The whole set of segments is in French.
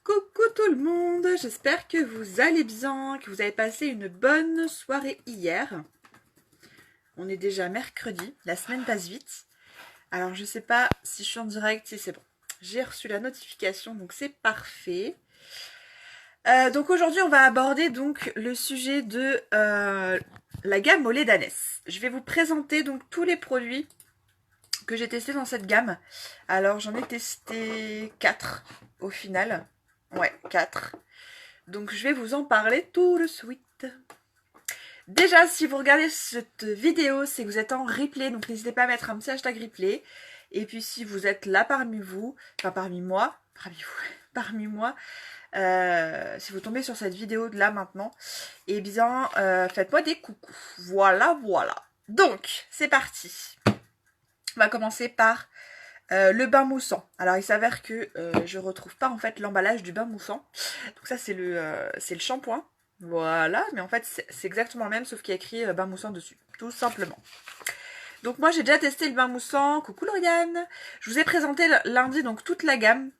Coucou tout le monde, j'espère que vous allez bien, que vous avez passé une bonne soirée hier. On est déjà mercredi, la semaine passe vite. Alors je sais pas si je suis en direct, si c'est bon. J'ai reçu la notification, donc c'est parfait. Donc aujourd'hui on va aborder donc le sujet de la gamme au lait d'ânesse. Je vais vous présenter donc tous les produits que j'ai testés dans cette gamme. Alors j'en ai testé 4 au final. Ouais, 4. Donc je vais vous en parler tout de suite. Déjà, si vous regardez cette vidéo, c'est que vous êtes en replay, donc n'hésitez pas à mettre un petit hashtag replay. Et puis si vous êtes là parmi vous, enfin parmi moi, si vous tombez sur cette vidéo de là maintenant, eh bien faites-moi des coucous. Voilà, voilà. Donc, c'est parti. On va commencer par le bain moussant. Alors il s'avère que je retrouve pas en fait l'emballage du bain moussant. Donc ça c'est le shampoing. Voilà, mais en fait c'est exactement le même sauf qu'il y a écrit bain moussant dessus. Tout simplement. Donc moi j'ai déjà testé le bain moussant. Coucou Lauriane. Je vous ai présenté lundi donc toute la gamme.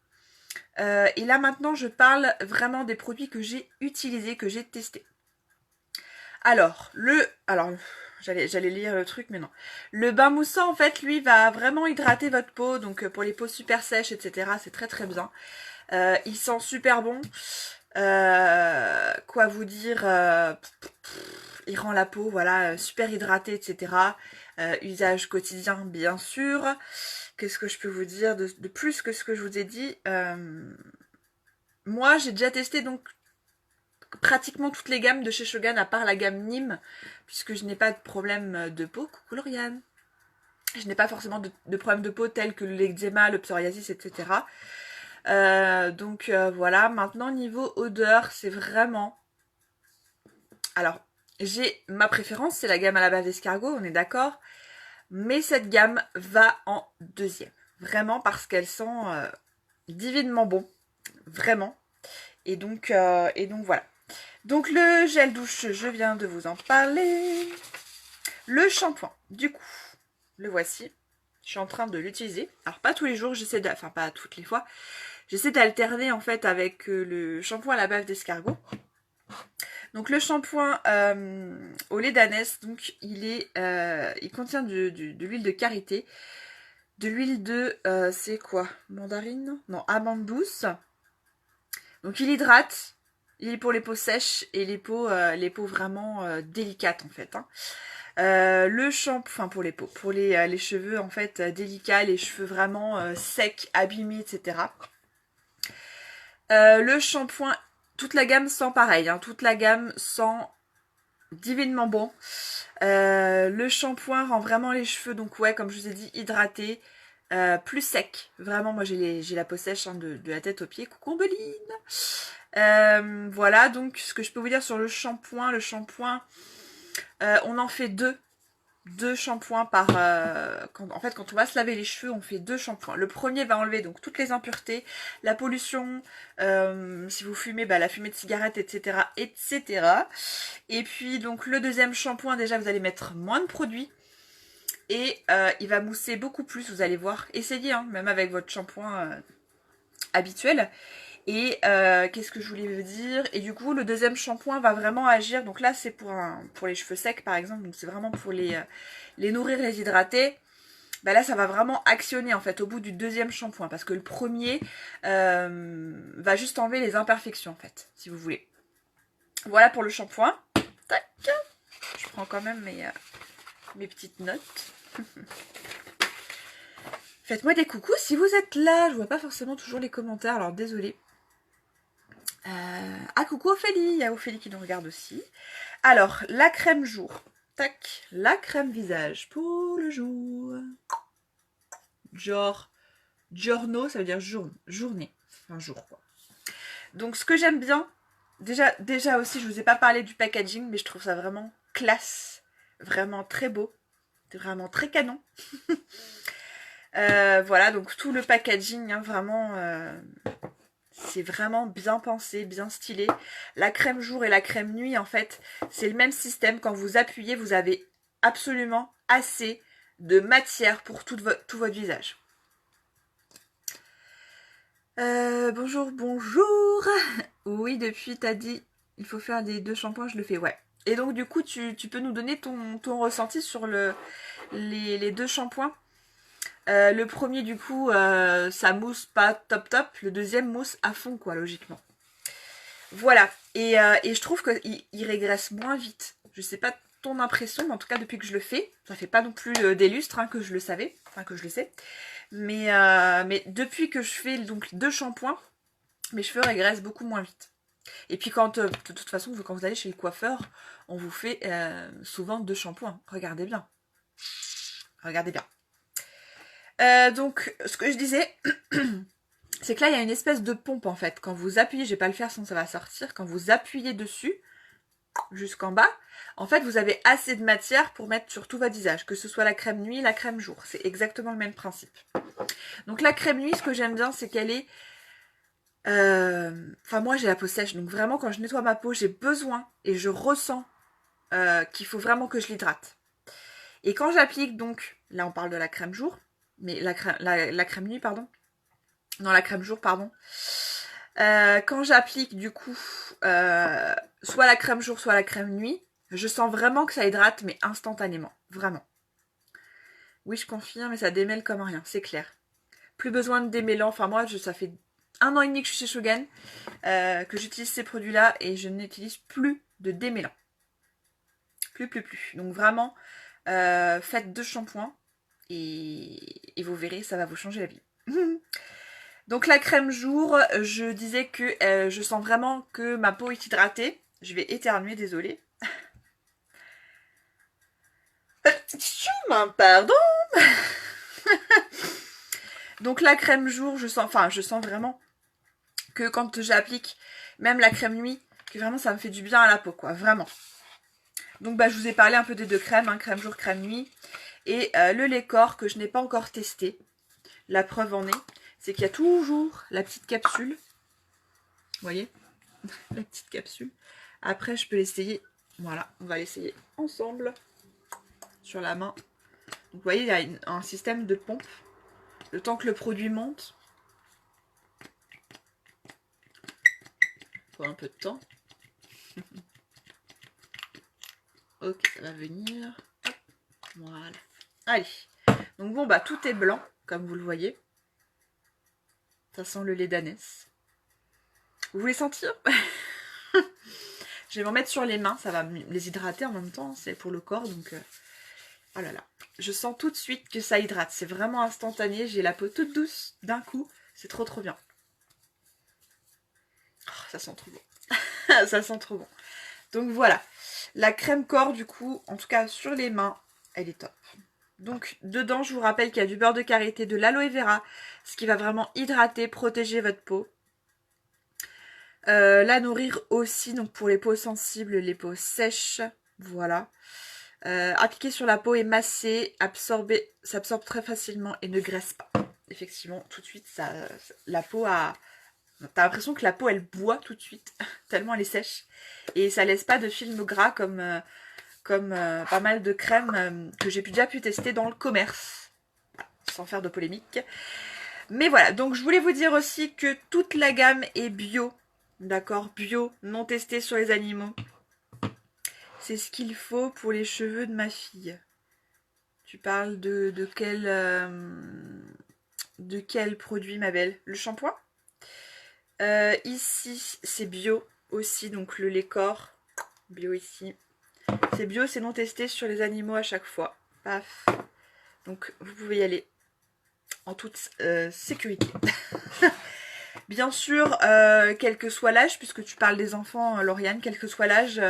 Et là maintenant je parle vraiment des produits que j'ai utilisés, que j'ai testés. Alors, j'allais lire le truc, mais non. Le bain moussant, en fait, lui, va vraiment hydrater votre peau. Donc, pour les peaux super sèches, etc., c'est très très bien. Il sent super bon. Quoi vous dire il rend la peau, voilà, super hydratée, etc. Usage quotidien, bien sûr. Qu'est-ce que je peux vous dire de plus que ce que je vous ai dit Moi, j'ai déjà testé, donc, pratiquement toutes les gammes de chez Shogun à part la gamme Nîmes puisque je n'ai pas de problème de peau. Coucou Lauriane. Je n'ai pas forcément de problème de peau tels que l'eczéma, le psoriasis, etc. Donc voilà. Maintenant niveau odeur, c'est vraiment... Alors, j'ai ma préférence, c'est la gamme à la base d'escargot, on est d'accord. Mais cette gamme va en deuxième. Vraiment parce qu'elle sent divinement bon. Vraiment. Et donc voilà. Donc le gel douche, je viens de vous en parler. Le shampoing, du coup, le voici. Je suis en train de l'utiliser. Alors pas tous les jours, enfin pas toutes les fois. J'essaie d'alterner en fait avec le shampoing à la bave d'escargot. Donc le shampoing au lait d'ânesse, donc il contient de l'huile de karité, de l'huile de, c'est quoi, mandarine? Non, amande douce. Donc il hydrate. Il est pour les peaux sèches et les peaux vraiment délicates en fait. Hein. Le shampoing, enfin pour les peaux, pour les cheveux en fait délicats, les cheveux vraiment secs, abîmés, etc. Le shampoing, toute la gamme sent pareil, hein, toute la gamme sent divinement bon. Le shampoing rend vraiment les cheveux, donc ouais, comme je vous ai dit, hydratés, plus secs. Vraiment, moi j'ai la peau sèche hein, de la tête aux pieds. Coucou Beline. Voilà, donc ce que je peux vous dire sur le shampoing, on en fait deux shampoings par... en fait, quand on va se laver les cheveux, on fait 2 shampoings. Le premier va enlever donc toutes les impuretés, la pollution, si vous fumez, bah, la fumée de cigarette, etc., etc. Et puis, donc, le deuxième shampoing, déjà, vous allez mettre moins de produits. Et il va mousser beaucoup plus, vous allez voir. Essayez, hein, même avec votre shampoing habituel. Et qu'est-ce que je voulais vous dire? Et du coup, le deuxième shampoing va vraiment agir. Donc là, c'est pour les cheveux secs, par exemple. Donc c'est vraiment pour les nourrir, les hydrater. Bah là, ça va vraiment actionner, en fait, au bout du deuxième shampoing. Parce que le premier va juste enlever les imperfections, en fait, si vous voulez. Voilà pour le shampoing. Tac. Je prends quand même mes petites notes. Faites-moi des coucous si vous êtes là. Je vois pas forcément toujours les commentaires, alors désolée. Ah coucou Ophélie, il y a Ophélie qui nous regarde aussi. Alors, la crème jour. Tac, la crème visage pour le jour. Giorno, ça veut dire journée. Un jour quoi. Donc ce que j'aime bien, déjà aussi, je vous ai pas parlé du packaging, mais je trouve ça vraiment classe. Vraiment très beau. Vraiment très canon. Voilà, donc tout le packaging, hein, vraiment... c'est vraiment bien pensé, bien stylé. La crème jour et la crème nuit, en fait, c'est le même système. Quand vous appuyez, vous avez absolument assez de matière pour tout votre visage. Bonjour, bonjour. Oui, depuis t'as dit il faut faire les 2 shampoings, je le fais, ouais. Et donc du coup, tu peux nous donner ton ressenti sur les 2 shampoings. Le premier du coup, ça mousse pas top top. Le deuxième mousse à fond quoi, logiquement. Voilà. Et je trouve qu'il régresse moins vite. Je sais pas ton impression, mais en tout cas depuis que je le fais, ça fait pas non plus des lustres hein, que je le savais, enfin que je le sais. Mais depuis que je fais donc 2 shampoings, mes cheveux régressent beaucoup moins vite. Et puis quand, de toute façon, quand vous allez chez le coiffeur, on vous fait souvent 2 shampoings. Regardez bien. Regardez bien. Donc, ce que je disais, c'est que là, il y a une espèce de pompe en fait. Quand vous appuyez, je vais pas le faire sinon ça va sortir. Quand vous appuyez dessus, jusqu'en bas, en fait, vous avez assez de matière pour mettre sur tout votre visage. Que ce soit la crème nuit, la crème jour. C'est exactement le même principe. Donc la crème nuit, ce que j'aime bien, c'est qu'elle est... Enfin, moi, j'ai la peau sèche. Donc vraiment, quand je nettoie ma peau, j'ai besoin et je ressens qu'il faut vraiment que je l'hydrate. Et quand j'applique donc, là on parle de la crème jour, mais la crème nuit, pardon. Non, la crème jour, pardon. Quand j'applique du coup soit la crème jour, soit la crème nuit, je sens vraiment que ça hydrate, mais instantanément. Vraiment. Oui, je confirme, mais ça démêle comme rien, c'est clair. Plus besoin de démêlant. Enfin, moi, ça fait 1 an et demi que je suis chez Shogun, que j'utilise ces produits-là et je n'utilise plus de démêlant. Plus. Donc vraiment, faites 2 shampoings et vous verrez, ça va vous changer la vie. Donc la crème jour, je disais que je sens vraiment que ma peau est hydratée. Je vais éternuer, désolée. Pardon. Donc la crème jour, je sens vraiment que quand j'applique même la crème nuit, que vraiment ça me fait du bien à la peau, quoi, vraiment. Donc je vous ai parlé un peu des 2 crèmes, hein, crème jour, crème nuit. Et le lait corps que je n'ai pas encore testé. La preuve en est, c'est qu'il y a toujours la petite capsule. Vous voyez, la petite capsule. Après, je peux l'essayer. Voilà, on va l'essayer ensemble sur la main. Donc, vous voyez, il y a un système de pompe. Le temps que le produit monte. Il faut un peu de temps. Ok, ça va venir. Hop, voilà. Allez. Donc bon, tout est blanc, comme vous le voyez. Ça sent le lait d'ânesse. Vous voulez sentir? Je vais m'en mettre sur les mains, ça va les hydrater en même temps, c'est pour le corps, donc... Oh là là, je sens tout de suite que ça hydrate, c'est vraiment instantané, j'ai la peau toute douce d'un coup, c'est trop bien. Oh, ça sent trop bon. Ça sent trop bon. Donc voilà, la crème corps du coup, en tout cas sur les mains, elle est top. Donc dedans, je vous rappelle qu'il y a du beurre de karité, de l'aloe vera, ce qui va vraiment hydrater, protéger votre peau. La nourrir aussi, donc pour les peaux sensibles, les peaux sèches, voilà. Appliquer sur la peau et masser, absorber, ça absorbe très facilement et ne graisse pas. Effectivement, tout de suite, la peau a... T'as l'impression que la peau, elle boit tout de suite, tellement elle est sèche. Et ça laisse pas de film gras comme pas mal de crèmes que j'ai déjà pu tester dans le commerce. Sans faire de polémique. Mais voilà, donc je voulais vous dire aussi que toute la gamme est bio. D'accord, bio, non testé sur les animaux. C'est ce qu'il faut pour les cheveux de ma fille. Tu parles de quel produit, ma belle? Le shampoing? Ici, c'est bio aussi, donc le lait corps. Bio ici. C'est bio, c'est non testé sur les animaux à chaque fois. Paf. Donc, vous pouvez y aller en toute sécurité. Bien sûr, quel que soit l'âge, puisque tu parles des enfants, Lauriane, quel que soit l'âge,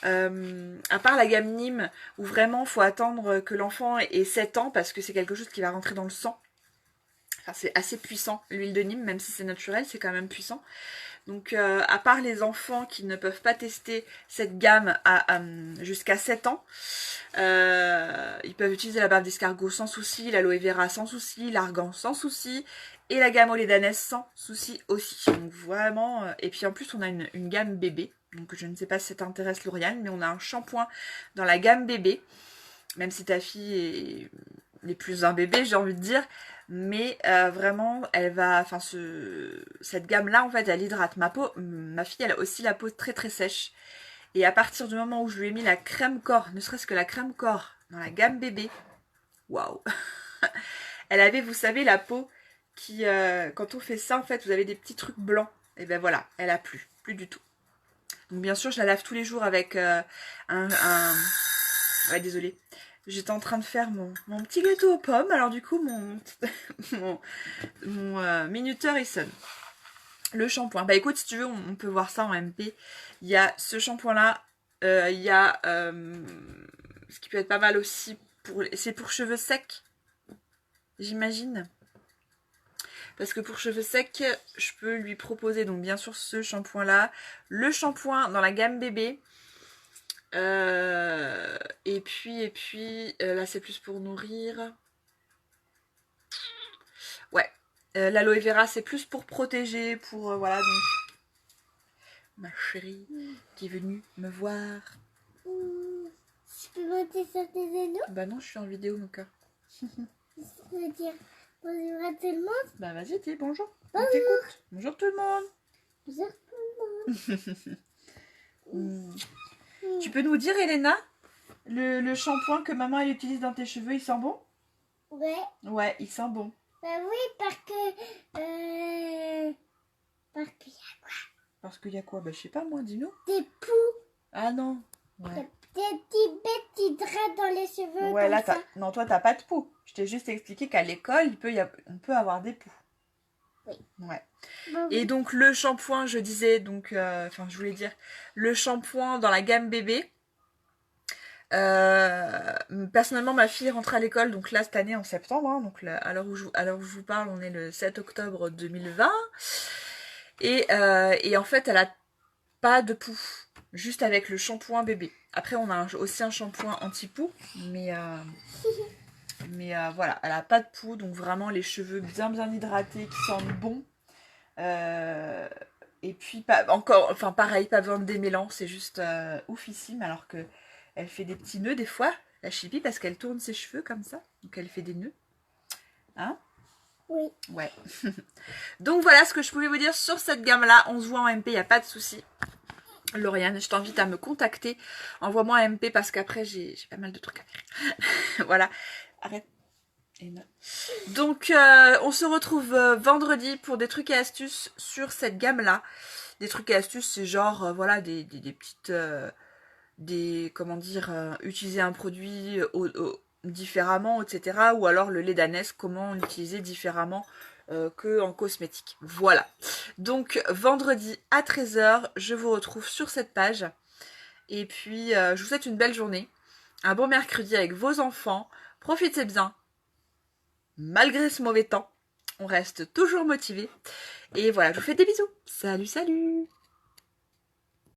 à part la gamme Nîmes, où vraiment il faut attendre que l'enfant ait 7 ans, parce que c'est quelque chose qui va rentrer dans le sang. Enfin, c'est assez puissant, l'huile de Nîmes, même si c'est naturel, c'est quand même puissant. Donc, à part les enfants qui ne peuvent pas tester cette gamme jusqu'à 7 ans, ils peuvent utiliser la bave d'escargot sans souci, l'aloe vera sans souci, l'argan sans souci, et la gamme au lait d'ânesse sans souci aussi. Donc vraiment, et puis en plus on a une gamme bébé, donc je ne sais pas si ça t'intéresse Lauriane, mais on a un shampoing dans la gamme bébé, même si ta fille les plus un bébé, j'ai envie de dire. Mais vraiment, elle va... Enfin, cette gamme-là, en fait, elle hydrate ma peau. Ma fille, elle a aussi la peau très très sèche. Et à partir du moment où je lui ai mis la crème corps, ne serait-ce que la crème corps, dans la gamme bébé, waouh. Elle avait, vous savez, la peau qui... quand on fait ça, en fait, vous avez des petits trucs blancs. Et ben voilà, elle a plus du tout. Donc bien sûr, je la lave tous les jours avec Ouais, désolée. J'étais en train de faire mon petit gâteau aux pommes. Alors du coup, mon minuteur, il sonne. Le shampoing. Bah écoute, si tu veux, on peut voir ça en MP. Il y a ce shampoing-là. Il y a... ce qui peut être pas mal aussi. C'est pour cheveux secs. J'imagine. Parce que pour cheveux secs, je peux lui proposer donc bien sûr ce shampoing-là. Le shampoing dans la gamme bébé. Et puis là c'est plus pour nourrir. Ouais, l'aloe vera c'est plus pour protéger, pour voilà. Donc ma chérie qui est venue me voir. Je peux monter sur tes anneaux? Bah non, je suis en vidéo mon cœur. Je veux dire bonjour à tout le monde. Bah vas-y, dis bonjour. On t'écoute. Bonjour tout le monde. Bonjour tout le monde. Tu peux nous dire, Elena, le shampoing que maman elle utilise dans tes cheveux, il sent bon? Ouais. Ouais, il sent bon. Bah oui, parce que y a quoi? Parce qu'il y a quoi? Bah je sais pas moi, dis-nous. Des poux. Ah non. Ouais. Des petits bêtes qui drapent dans les cheveux. Ouais, là, comme ça. non, toi, t'as pas de poux. Je t'ai juste expliqué qu'à l'école, on peut avoir des poux. Oui. Ouais. Bah oui. Et donc, le shampoing, je disais, donc, enfin, je voulais dire, le shampoing dans la gamme bébé. Personnellement, ma fille rentre à l'école, donc là, cette année, en septembre. Hein, donc, là, à l'heure où je vous parle, on est le 7 octobre 2020. Et en fait, elle a pas de poux. Juste avec le shampoing bébé. Après, on a aussi un shampoing anti-poux. Mais voilà, elle a pas de poux. Donc vraiment, les cheveux bien hydratés, qui sentent bon. Et puis, pareil, pas besoin de démêlant. C'est juste oufissime. Alors que elle fait des petits nœuds des fois, la Chibi, parce qu'elle tourne ses cheveux comme ça. Donc elle fait des nœuds. Hein? Oui. Ouais. Donc voilà ce que je pouvais vous dire sur cette gamme-là. On se voit en MP, il n'y a pas de souci. Lauriane, je t'invite à me contacter. Envoie-moi un MP parce qu'après j'ai pas mal de trucs à faire. Voilà. Arrête. Donc on se retrouve vendredi pour des trucs et astuces sur cette gamme-là. Des trucs et astuces, c'est genre voilà des petites comment dire, utiliser un produit différemment, etc. Ou alors le lait d'ânesse, comment l'utiliser différemment que en cosmétique. Voilà. Donc vendredi à 13h, je vous retrouve sur cette page. Et puis je vous souhaite une belle journée. Un bon mercredi avec vos enfants. Profitez bien. Malgré ce mauvais temps, on reste toujours motivé. Et voilà, je vous fais des bisous. Salut, salut!